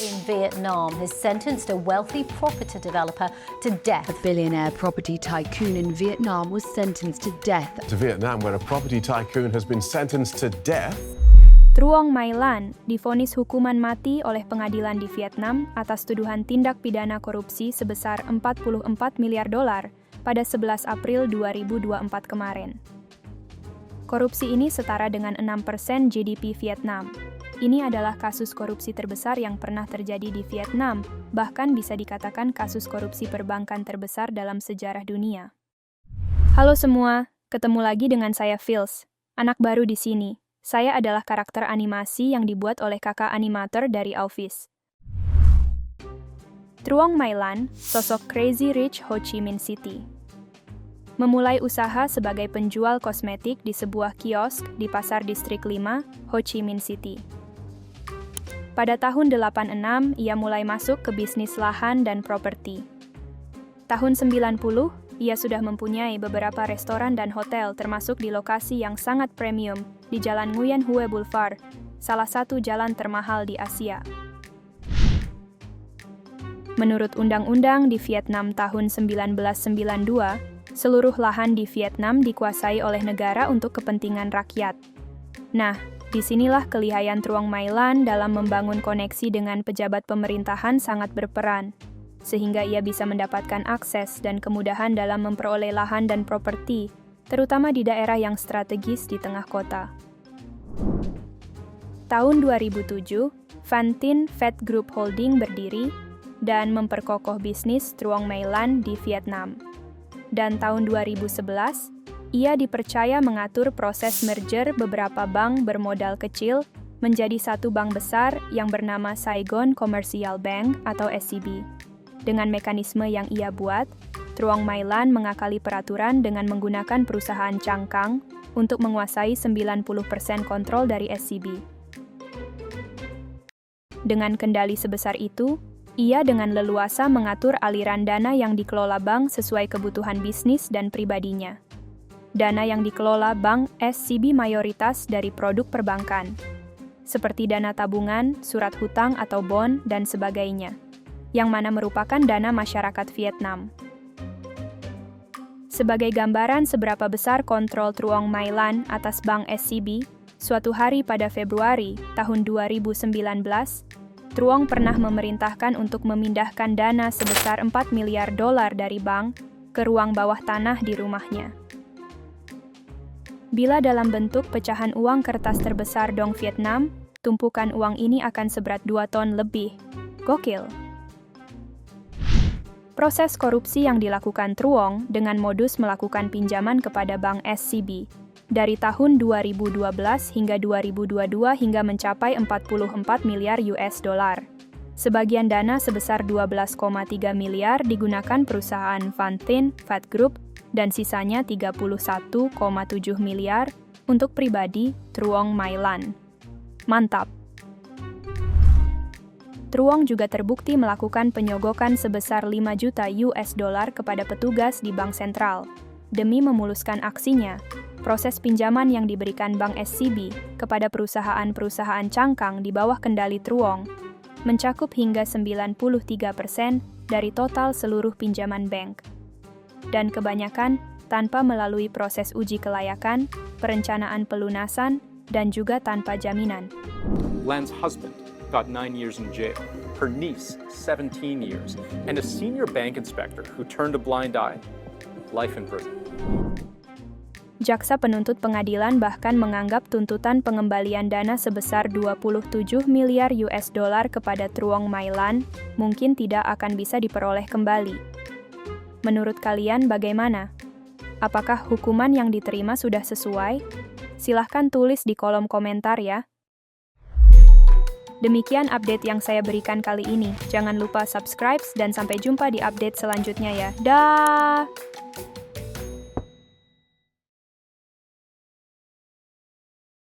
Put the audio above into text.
in Vietnam has sentenced a wealthy property developer to death. A billionaire property tycoon in Vietnam was sentenced to death. To Vietnam, where a property tycoon has been sentenced to death. Truong My Lan divonis hukuman mati oleh pengadilan di Vietnam atas tuduhan tindak pidana korupsi sebesar 44 miliar dolar pada 11 April 2024 kemarin. Korupsi ini setara dengan 6% GDP Vietnam. Ini adalah kasus korupsi terbesar yang pernah terjadi di Vietnam, bahkan bisa dikatakan kasus korupsi perbankan terbesar dalam sejarah dunia. Halo semua, ketemu lagi dengan saya Fils, anak baru di sini. Saya adalah karakter animasi yang dibuat oleh kakak animator dari Office. Truong My Lan, sosok Crazy Rich Ho Chi Minh City. Memulai usaha sebagai penjual kosmetik di sebuah kiosk di Pasar Distrik 5, Ho Chi Minh City. Pada tahun 86, ia mulai masuk ke bisnis lahan dan properti. Tahun 90, ia sudah mempunyai beberapa restoran dan hotel termasuk di lokasi yang sangat premium di Jalan Nguyen Hue Boulevard, salah satu jalan termahal di Asia. Menurut undang-undang di Vietnam tahun 1992, seluruh lahan di Vietnam dikuasai oleh negara untuk kepentingan rakyat. Nah, disinilah kelihayan Truong My Lan dalam membangun koneksi dengan pejabat pemerintahan sangat berperan, sehingga ia bisa mendapatkan akses dan kemudahan dalam memperoleh lahan dan properti, terutama di daerah yang strategis di tengah kota. Tahun 2007, Van Tin Phat Group Holding berdiri dan memperkokoh bisnis Truong My Lan di Vietnam. Dan tahun 2011, ia dipercaya mengatur proses merger beberapa bank bermodal kecil menjadi satu bank besar yang bernama Saigon Commercial Bank atau SCB. Dengan mekanisme yang ia buat, Truong My Lan mengakali peraturan dengan menggunakan perusahaan cangkang untuk menguasai 90% kontrol dari SCB. Dengan kendali sebesar itu, ia dengan leluasa mengatur aliran dana yang dikelola bank sesuai kebutuhan bisnis dan pribadinya. Dana yang dikelola bank SCB mayoritas dari produk perbankan, seperti dana tabungan, surat hutang atau bond, dan sebagainya, yang mana merupakan dana masyarakat Vietnam. Sebagai gambaran seberapa besar kontrol Truong My Lan atas bank SCB, suatu hari pada Februari tahun 2019, Truong pernah memerintahkan untuk memindahkan dana sebesar 4 miliar dolar dari bank ke ruang bawah tanah di rumahnya. Bila dalam bentuk pecahan uang kertas terbesar Dong Vietnam, tumpukan uang ini akan seberat 2 ton lebih. Gokil! Proses korupsi yang dilakukan Truong dengan modus melakukan pinjaman kepada bank SCB dari tahun 2012 hingga 2022 hingga mencapai 44 miliar US dollar. Sebagian dana sebesar 12,3 miliar digunakan perusahaan Van Tin Phat Group dan sisanya 31,7 miliar untuk pribadi Truong My Lan. Mantap! Truong juga terbukti melakukan penyogokan sebesar 5 juta US dollar kepada petugas di Bank Sentral. Demi memuluskan aksinya, proses pinjaman yang diberikan Bank SCB kepada perusahaan-perusahaan cangkang di bawah kendali Truong mencakup hingga 93% dari total seluruh pinjaman bank. Dan kebanyakan tanpa melalui proses uji kelayakan, perencanaan pelunasan, dan juga tanpa jaminan. Lan's husband got 9 years in jail, her niece 17 years, and a senior bank inspector who turned a blind eye, life in prison. Jaksa penuntut pengadilan bahkan menganggap tuntutan pengembalian dana sebesar 27 miliar US dollar kepada Truong My Lan mungkin tidak akan bisa diperoleh kembali. Menurut kalian bagaimana? Apakah hukuman yang diterima sudah sesuai? Silahkan tulis di kolom komentar ya. Demikian update yang saya berikan kali ini. Jangan lupa subscribe dan sampai jumpa di update selanjutnya ya. Dah!